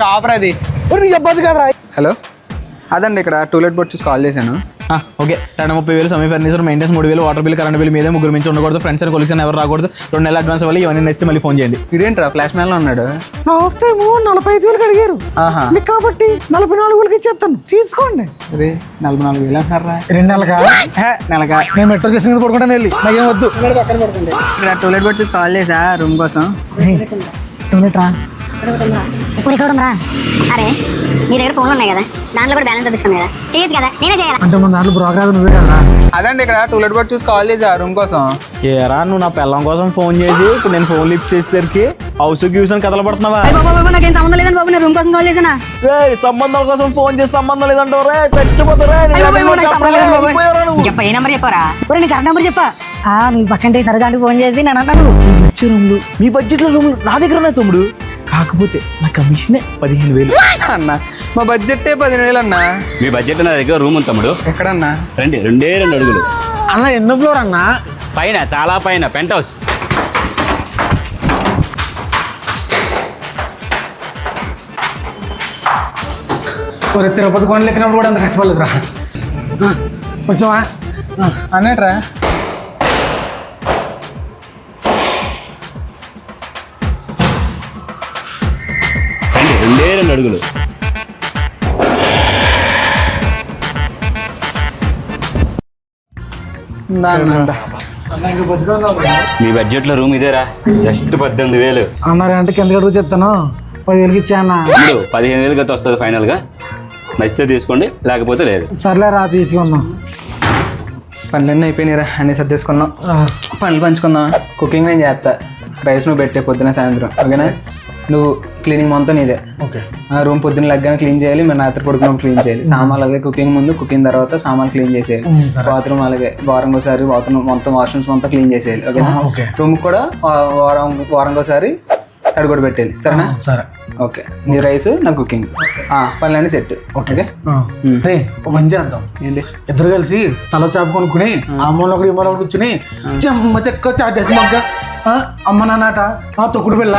Shop అది ఇబ్బంది కదరా. హలో, అదండి ఇక్కడ టూలెట్ బోర్డ్ చూసి కాల్ చేశాను. Okay, 30,000 semi furniture, maintenance 3,000, water bill, current bill మీదే, ముగ్గురు మించి ఉండకూడదు, ఫ్రెండ్స్ అండ్ కొలీగ్స్ ఎవరు రాకూడదు, 2 నెలల అడ్వాన్స్ ఇవ్వాలి. ఇవన్నీ నెక్స్ట్ మళ్ళీ ఫోన్ చేయండి. ఇదేంట్రా ఫ్లాష్ మ్యాన్ లో ఉన్నాడు? లాస్ట్ టైం 45,000 అడిగారు మీకు కాబట్టి 44,000 ఇచ్చేస్తాను, తీసుకోండి. అరే 44,000 అంటున్నారా? 2 నెలలుగా నెలగా నేను మెట్రో స్టేషన్ మీద పడుకుంటాను వెళ్ళి, నాకేం వద్దు. ఇక్కడ టూలెట్ బోర్డ్ చూసి కాల్ చేసా రూమ్ కోసం. ఇప్పుడు ఇక్కడ ఉందా? అరే నీ దగ్గర ఫోన్లు ఉన్నాయి కదా, దాంట్లో కూడా బ్యాలెన్స్ తెప్పించుకున్నాయి కదా, చేయొచ్చు కదా, నేనే చేయాలి. అంటే మన దాంట్లో బ్రోకర్ నువ్వే కదా. అదండి ఇక్కడ టూలెట్ బోర్డ్ చూసి కాల్ చేసా రూమ్ కోసం. ఏరా నువ్వు నా పిల్లం కోసం ఫోన్ చేసి ఇప్పుడు నేను ఫోన్ లిఫ్ట్ చేసేసరికి హౌస్ గ్యూస్ అని కథలు పడుతున్నావా? నాకేం సంబంధం లేదని బాబు, నేను రూమ్ కోసం కాల్ చేసానా? సంబంధం కోసం ఫోన్ చేసి సంబంధం లేదంటావు రే, చచ్చిపోతారా? చెప్ప ఏ నెంబర్ చెప్పారా? నీ కరెక్ట్ నెంబర్ చెప్పా. నువ్వు పక్కంటే సరదానికి ఫోన్ చేసి నేను అన్నాను వచ్చే రూమ్లు మీ బడ్జెట్ లో రూమ్లు నా దగ్గర ఉన్నాయి తమ్ముడు, కాకపోతే నా కమిషనే 15,000 అన్న. మా బడ్జెట్ 15,000 అన్నా. మీ బడ్జెట్ నా దగ్గర రూమ్ ఉంది తమ్ముడు. ఎక్కడన్నా? రండి, 2 అడుగులు అన్న. ఎన్నో ఫ్లోర్ అన్నా? పైన, చాలా పైన, పెంట్ హౌస్. తిరుపతి కొండలు ఎక్కినప్పుడు కూడా అంత కష్టపడలేదురా. వచ్చావా అన్నట్రా? రండి, 2 అడుగులు మీ బడ్జెట్ లో రూమ్ ఇదేరా, జస్ట్ 18,000. అన్న రెంట్కి ఎంత అడుగు చెప్తాను, 10,000 ఇచ్చా అన్న. 15,000 అయితే వస్తుంది ఫైనల్ గా, నచ్చితే తీసుకోండి, లేకపోతే లేదు. సర్లే రా, తీసుకుందాం. పనులన్నీ అయిపోయినాయిరా, అన్నీ సర్దేసుకున్నాం. పనులు పంచుకుందాం. కుకింగ్ నేను చేస్తా, రైస్ నువ్వు పెట్టే పొద్దున సాయంత్రం, ఓకేనా? నువ్వు క్లీనింగ్ మొత్తం నీదే. ఓకే. రూమ్ పొద్దున్న లగ్గానే క్లీన్ చేయాలి, మేము రాత్రి పడుకున్నాం క్లీన్ చేయాలి. సామాన్లు అలాగే కుకింగ్ ముందు, కుకింగ్ తర్వాత సామాన్లు క్లీన్ చేసేయాలి. బాత్రూమ్ అలాగే వారంకోసారి బాత్రూమ్ మొత్తం, వాష్రూమ్స్ మొత్తం క్లీన్ చేసేయాలి, ఓకేనా? రూమ్ కూడా వారంకోసారి తడి కూడా పెట్టేయాలి, సరేనా? సరే. ఓకే, నీ రైస్ నా కుకింగ్, పనులన్నీ సెట్. ఓకే. రే ఒక పని చేద్దాం, ఏంటి? ఇద్దరు కలిసి తల చాపు కొనుక్కుని ఆ మూల ఒకటి ఈ మూల ఒకటి కూర్చుని చెమ్మ చెక్క చాటేసి మగ్గ అమ్మ నాన్నట తొక్కుడు పిల్ల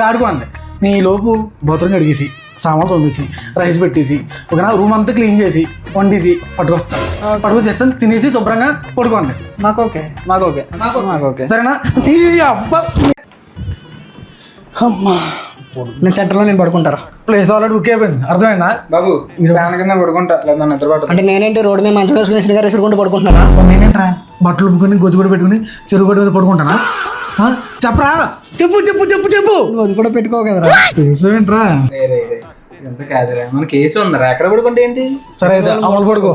ఆడుకోండి. నీ లోపు బాత్రూమ్ కడిగేసి, సామాన్ తోమేసి, రైస్ పెట్టేసి, ఒక రూమ్ అంతా క్లీన్ చేసి వండేసి పట్టుకొచ్చేస్తాను, తినేసి శుభ్రంగా పడుకోండి. మాకు ఓకే, మాకు ఓకే, మాకు ఓకే, సరేనా? అబ్బా అమ్మా, నేను సెంటర్లో నేను పడుకుంటారా? ప్లేస్ ఆల్రెడీ బుక్ అయిపోయింది, అర్థమైందా బాబు? ఫ్యాన్ కింద పడుకుంటా, లేదా నిద్రపడతా. అంటే నేనేంటి రోడ్డు మీద మంచం వేసుకుని సినిమా వేసుకుంటూ పడుకుంటున్నారా? నేనేంట్రా బట్టలు ఉప్పుకొని గొజ్జు కూడా పెట్టుకుని చెరువు గొడ్డు మీద పడుకుంటానా? చెప్పరా, చెప్పు చెప్పు చెప్పు చెప్పు. నువ్వు అది కూడా పెట్టుకో కదరా. చూసావేంట్రా? ఇదంతా కాదురా, మన కేసు ఉందరా, ఎక్కడ పడుకుంటే ఏంటి? సరే అయితే అమలు పడుకో.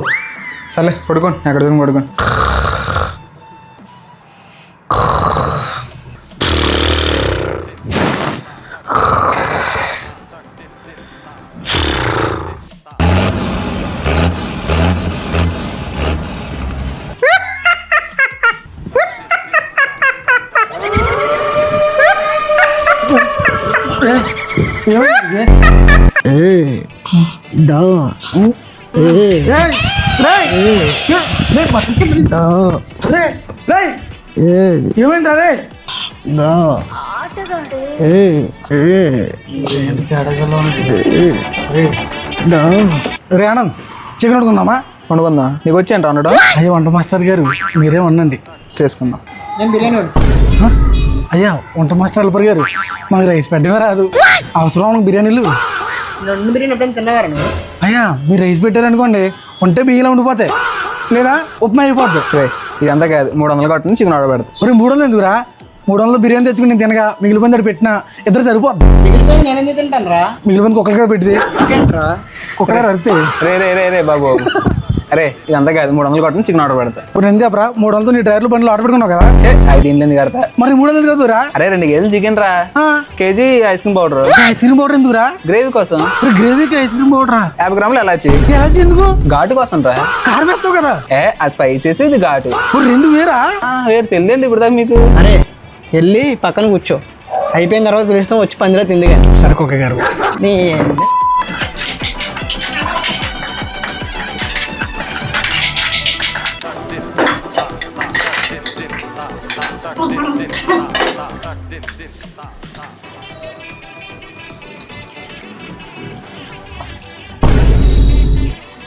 సర్లే పడుకోండి, ఎక్కడ దూరం పడుకోండి. ఏమైందా రే? రే ఆనంద్, చికెన్ వండుకుందామా? వండుకుందాం. నీకు వచ్చేంట వండడం? అయ్యా వంట మాస్టర్ గారు మీరే వండండి, చేసుకుందాం. నేను బిర్యానీ అయ్యా వంట మాస్టర్ అల్పర్ గారు మనకి రైస్ పెట్టడమే రాదు, అవసరం మనకు బిర్యానీలు. బిర్యానీ ఎప్పుడైనా తిన్నవారు నువ్వు? అయ్యా మీరు రైస్ పెట్టారనుకోండి, వంటే బియ్యం ఉండిపోతాయి, లేదా ఉప్మా అయిపోద్ది. ఇదంతా కాదు, 300 కట్టుని చికెన్ ఆర్డర్ పెడతా. ఒరే 300 ఎందుకురా? 300 బిర్యానీ తెచ్చుకుని నేను తినగా మిగిలిపోయింది అటు పెట్టినా ఇద్దరు సరిపోద్ది. మిగిలిపోయింది నేనేం తింటాను రా? మిగిలిపోయింది కుక్కలుగా పెట్టింది, కుక్కగా అరితే. రే బాబు, అరే ఇదంతా కాదు, 300 కట్టుని చికెన్ ఆర్డర్ పెడతా. ఇప్పుడు నేను చెప్పరా, 300తో నీ డ్రైవర్లు బండ్లు ఆర్డర్ పెట్టుకున్నావు కదా? 5 ఇంట్లో ఎందుకు కడతా? మరి 300 కదురా? అరే 2 కేజీలు చికెన్ రా, KG ice cream powder. Ice cream powder ఎందుకురా? గ్రేవీ కోసం. గ్రేవీకి ఐస్ క్రీమ్ పౌడరా? 50 గ్రాములు ఎలాచి. ఎలాచి ఎందుకు? ఘాటు కోసం రా. కారం వేస్తావు కదా? అది స్పైసెస్, ఇది ఘాటు. 2 వేరా? వేరు తెలియదండి ఇప్పుడు దాకా మీకు. అరే వెళ్ళి పక్కన కూర్చో, అయిపోయిన తర్వాత పిలుస్తాం, వచ్చి పందిలో తింది కానీ. సరే కుక్క గారు. నీ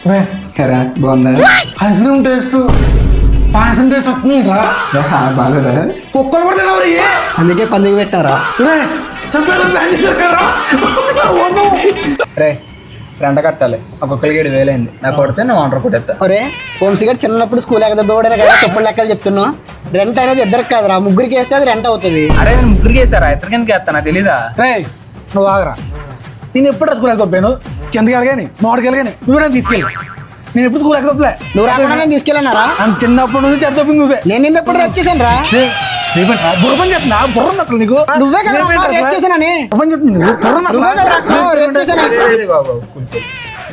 రే ఎరా బాగుందా? ఐస్ క్రీమ్ టేస్ట్ పాయసం టేస్ట్ వస్తుంది రా. బాగాలేదా? కుక్కలు కూడా తినవరు. అందుకే పందికి పెట్టారా? రే చంపేదా ప్లాన్ చేశారు కదరా. రే రెంట కట్టాలి, ఒక్కొక్కరికి 7,000 అయింది. నాకు కొడితే నేను ఆర్డర్ కొట్టేస్తా. ఒరే వంశీ గారు చిన్నప్పుడు స్కూల్ ఎక్కదబ్బే కదా తప్పుడు లెక్కలు చెప్తున్నావు. రెంట్ అనేది ఇద్దరికి కాదురా, ముగ్గురికి వేస్తే అది రెంట్ అవుతుంది. అరే నేను ముగ్గురికి వేసారా, ఇద్దరికి ఎందుకు వేస్తా తెలీదా? రే నువ్వు ఆగరా. నేను ఎప్పుడు స్కూల్ ఎక్కదొప్పాను? చింతకాయలు కానీ మామిడికాయలు కానీ నువ్వు నేను తీసుకెళ్ళి. నేను ఎప్పుడు స్కూల్ ఎక్కదొప్పలే. నువ్వు రాకుండా నేను తీసుకెళ్ళన్నారా? చిన్నప్పటి నుంచి చెత్త తప్పింది నువ్వే. నేను నిన్న ఎప్పుడు వచ్చేసాను రా. బుర్ర పని చేస్తున్నా? బుర్ర ఉంది అసలు నీకు? నువ్వే కదా రేపు చేశానని. బుర్ర పని చేస్తుంది నీకు? బుర్ర ఉంది అసలు? రేపు చేశాను. బాబు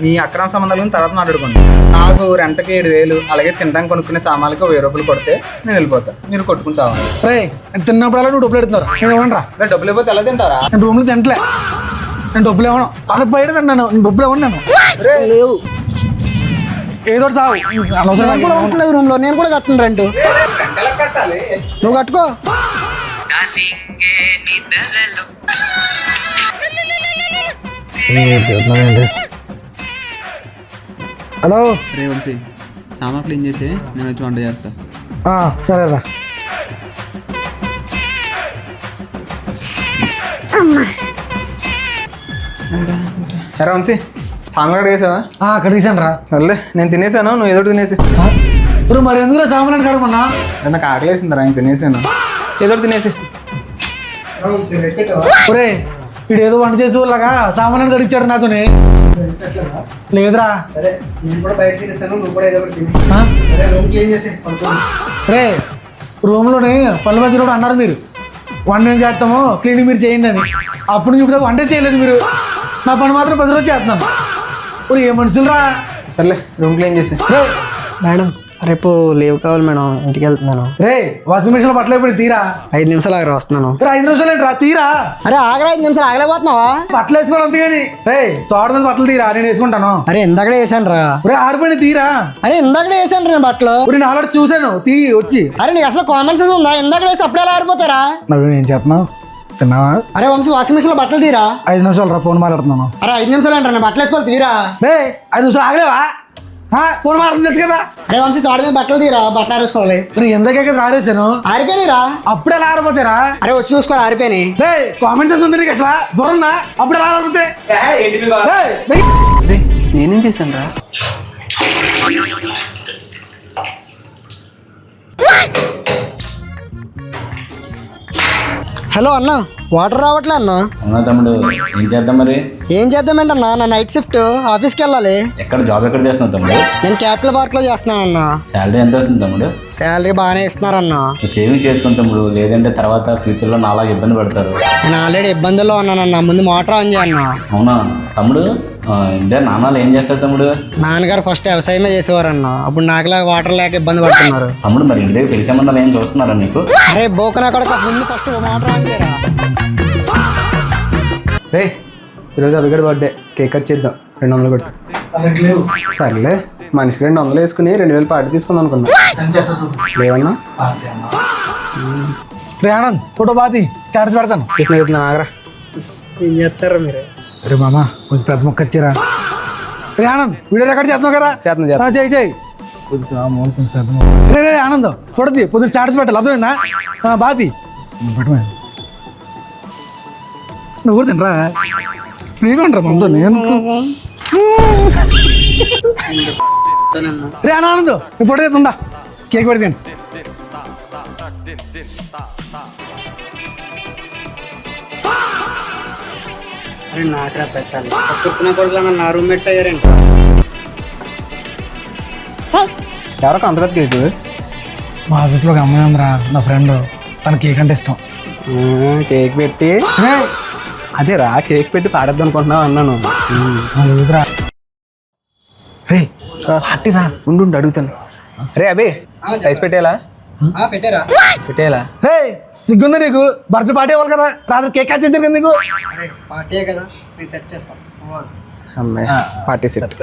మీ అక్రమ సంబంధాల గురించి తర్వాత మాట్లాడుకోండి. నాకు రెంటకి 7,000, అలాగే తినడానికి కొనుక్కునే సామాన్లకి 1,000 రూపాయలు కొడితే నేను వెళ్ళిపోతా, మీరు కొట్టుకుని చావాలి. రే తిన్నప్పుడల్లా నువ్వు డబ్బులు పెడుతున్నారు. నేను ఇవ్వను రా. డబ్బులు అయిపోతే ఎలా తింటారా? నేను రూమ్లో తింటలే. నేను డబ్బులు ఇవ్వను. అలా బయట తిన్నాను. నేను డబ్బులు ఇవ్వను. నేను లేవు ఏదో తావు నేను కూడా ఉంటలేదు రూమ్ లో. నేను కూడా కట్టను రెంట్. నువ్వు కట్టుకో. హలో రే వంశీ, సామాన్ క్లీన్ చేసి నేను వచ్చి వంట చేస్తా. సరేరా. సరే వంశీ, సామాన్ కడిగేసావా? కడిగేసాను రా. సర్లే నేను తినేసాను, నువ్వు ఏదో తినేసి. ఇప్పుడు మరి ఎందుకు సామాన్ కడగమన్నా? నాకు ఆకలి వేసింది రా, నేను తినేసాను, ఏదో తినేసి. ఒరే వీడు ఏదో వంట చేసే వాళ్ళగా సామాన్ కడిగించాడు నాతోనే. లేదురా. సరే నేను కూడా బయట తినేస్తాను, నువ్వు కూడా ఏదో ఒకటి తిని. సరే రూమ్ క్లీన్ చేసి రే రూమ్లోనే పళ్ళు మధ్యలో అన్నారు మీరు వంట ఏం చేస్తామో క్లీనింగ్ మీరు చేయండి అని. అప్పుడు నుంచి ఇప్పుడు వంట చేయలేదు మీరు. నా పని మాత్రం 10 రోజు చేస్తున్నాను. ఇప్పుడు ఏ మనుషులు రా. సర్లే రూమ్ క్లీన్ చేసి. రే మేడం రేపు లీవ్ కావాలి మేడం, ఇంటికి వెళ్తున్నాను. రే వాషింగ్ మిషన్ లో బట్టలు అయిపోయి తీరా. 5 నిమిషాలు ఆగరా వస్తున్నాను. రే 5 నిమిషాలు ఏంటి రా, తీరా. అరే ఆగరా 5 నిమిషాలు ఆగలేకపోతున్నావా? బట్టలు వేసుకోవాలి అంతే కానీ. రే తోట మీద బట్టలు తీరా, నేను వేసుకుంటాను. అరే ఇందాకడే వేసాను రా. రే ఆరిపోయి తీరా. అరే ఇందాకడే వేసాను రా బట్టలు. ఇప్పుడు నేను ఆల్రెడీ చూసాను తీ వచ్చి. అరే నీకు అసలు కామన్ సెన్స్ ఉందా? ఇందాకడే వేస్తే అప్పుడే ఎలా ఆరిపోతారా? నవ్వు ఏం చేస్తున్నావు? తిన్నావా? అరే వంశీ వాషింగ్ మిషన్ లో బట్టలు తీరా. 5 నిమిషాలు రా, ఫోన్ మాట్లాడుతున్నాను. అరే 5 నిమిషాలు అంటారా, నేను బట్టలు వేసుకోవాలి తీరా. రే 5 నిమిషాలు ఆగలేవా? ఫోన్ మాట్లాడుతుంది కదా. అరే వంశీ తోట మీద బట్టలు తీరా, బట్టలు ఆరేసుకోవాలి. నేను ఎంతకే ఆరేసాను. ఆరిపోయిరా. అప్పుడు ఎలా ఆరిపోతారా? అరే వచ్చి చూసుకోవాలి ఆరిపోయినాయి. రే కామెంట్ సెన్స్ ఉంది నీకు అసలు? బుర్రందా? అప్పుడు ఎలా ఆరిపోతే? నేనేం చేశాను రా? హలో అన్న, వాటర్ రావట్లే అన్న. అవునా తమ్ముడు, ఏం చేద్దాం మరి? ఏం చేద్దామేంటన్నా, నా నైట్ షిఫ్ట్ ఆఫీస్కి వెళ్ళాలి. జాబ్ ఎక్కడ చేస్తున్నావు తమ్ముడు? నేను క్యాపిటల్ పార్క్ లో చేస్తున్నానన్న. శాలరీ ఎంత వస్తుంది తమ్ముడు? శాలరీ బాగానే ఇస్తున్నారన్న. సేవింగ్ చేసుకుని తమ్ముడు, లేదంటే తర్వాత ఫ్యూచర్ లో నాలాగా ఇబ్బంది పడతారు. నేను ఆల్రెడీ ఇబ్బందుల్లో ఉన్నానన్న, ముందు మోటార్ ఆన్ చేయన్న. అవునా తమ్ముడు, అంటే నాన్నలు ఏం చేస్తారు తమ్ముడు? నాన్నగారు ఫస్ట్ వ్యవసాయమే చేసేవారన్న, అప్పుడు నాకులాగా వాటర్ లేక ఇబ్బంది పడుతున్నారు. తమ్ముడు మరి ఇంటి దగ్గర పెళ్లి సంబంధాలు ఏం చూస్తున్నారా నీకు? అరే బోకనా కొడక, ముందు ఫస్ట్ మోటార్ ఆన్ చేయరా. రే ఈరోజు అభిగడ్ బర్త్డే, కేక్ కట్ చేద్దాం. 200 కొట్టు. సర్లే మనిషికి 200 వేసుకుని 2,000 పార్టీ తీసుకుందాం అనుకున్నా. లేవన్నా రే ఆనంద్ ఫోటో బాతి స్టాటస్ పెడతాను. ఆగరా. ఏం చేస్తారా మీరు? రే మామ కొంచెం పెద్ద మొక్క వచ్చారా. రే ఆనంద్ వీడియో రికార్డ్ చేస్తున్నావు కదా? చేస్తున్నాను. చేయి కొంచెం పెద్ద మొక్క. రే ఆనంద్ ఫోటో తీ, పొద్దున్న స్టాటస్ పెట్టాలి, అర్థమైందా? బాతి పెట్టమే. నువ్వు కూడా తినరా? నీకుంటారా మందు? నేను రే ఆనంద్ ఫోటో చేస్తుందా? కేక్ పెడతాను. అరే నాకరా పెట్టాలి, పుట్టిన కొడుకు నా రూమ్మేట్స్ అయ్యారంట. ఎవరొక అంతర్గత కేక్. మా ఆఫీస్లో ఒక అమ్మాయి ఉందిరా, నా ఫ్రెండ్, తన కేక్ అంటే ఇష్టం. కేక్ పెట్టి అదే రా, కేక్ పెట్టి పాడేద్దాం అనుకుంటున్నావు అన్నాను. లేదురా. రే పార్టీ రా, ఉండు అడుగుతాను. రే అభి రైస్ పెట్టేలా? పెట్టారా? పెట్టేలా? రే సిగ్గుందా నీకు? బర్త్డే పార్టీ అవ్వాలి కదా, రాత్రి కేక్ కట్ చేద్దరు కదా నీకు. పార్టీ కదా, నేను సెట్ చేస్తాను. అమ్మాయి పార్టీ సెట్.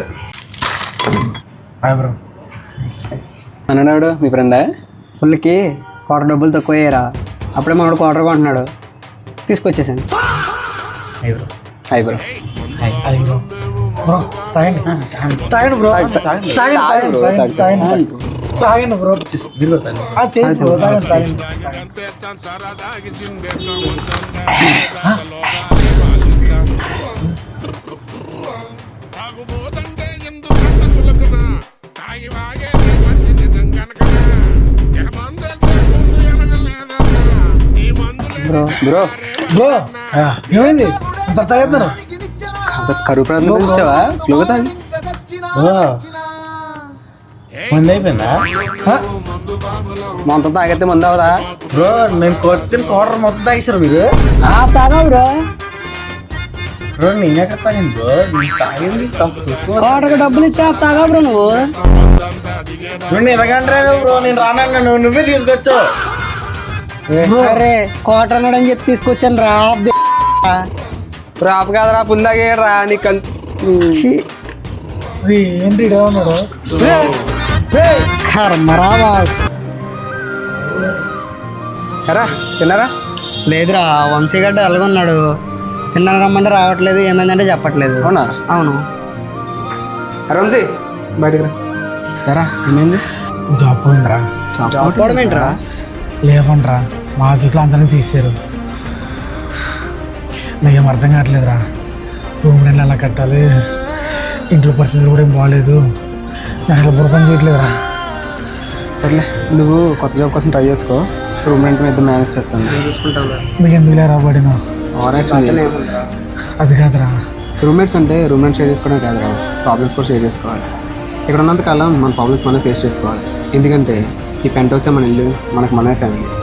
బ్రో అన్నాడు మీ ఫ్రెండా? ఫుల్కి క్వార్టర్ డబ్బులు తక్కువ అయ్యారా, అప్పుడే మనోడు క్వార్టర్ కొంటున్నాడు, తీసుకొచ్చేసాను. Hi bro. బ్రో తాగండి తాగండి బ్రో తాగండి బ్రో చేసి బ్రో తాగండి బ్రో బ్రో ఏమైంది అంత తాగేస్తారు కరువు ప్రాంతం ఇచ్చావా స్లోగా తాగి మంది అయిపోయిందా మొత్తం తాగితే మంది అవదా బ్రో నేను కొట్టిన క్వార్టర్ మొత్తం తాగేశారు మీరు తాగా బ్రో బ్రో నేను ఎక్కడ తాగండి బ్రో నేను తాగింది కోటకు డబ్బులు ఇచ్చా తాగా బ్రో నువ్వు నేను ఎరగంటే బ్రో నేను రాను నువ్వే తీసుకొచ్చు అరే కోటర్ అన్నాడని చెప్పి తీసుకొచ్చాను రా రాపు కాదరా పుందాగేయడరా నీకు ఏంటి ఇడే ఉన్నాడు కర్మరా బాబు ఎరా తిన్నారా లేదురా వంశీగడ్డ ఎలాగొన్నాడు తిన్నాను రమ్మంటే రావట్లేదు ఏమైందంటే చెప్పట్లేదు అవునా అవును వంశీ బయటికి రా ఎరా ఏమైంది జాబ్ పోయిందిరా జాబ్ పోవడం ఏంట్రా లేవండ్రా మా ఆఫీస్లో అంతనే తీసారు నాకేం అర్థం కావట్లేదురా రూమ్ రెంట్ ఎలా కట్టాలి ఇంట్లో పరిస్థితులు కూడా ఏం బాగాలేదు నాకు అసలు బుర్ర పని చేయట్లేదురా సర్లే నువ్వు కొత్త జాబ్ కోసం ట్రై చేసుకో రూమ్ రెంట్ మీద మేనేజ్ చేస్తాను చూసుకుంటావు మీకు ఎందుకు లేరా పడినా అది కాదురా రూమ్మేట్స్ అంటే రూమ్మేట్ షేర్ చేసుకోవడం కాదురా ప్రాబ్లమ్స్ కూడా షేర్ చేసుకోవాలి ఇక్కడ ఉన్నంత కాలం మన ప్రాబ్లమ్స్ మనం ఫేస్ చేసుకోవాలి ఎందుకంటే ఈ పెంట్ హౌసే మన ఇల్లు మనకు మనమే ఫ్యామిలీ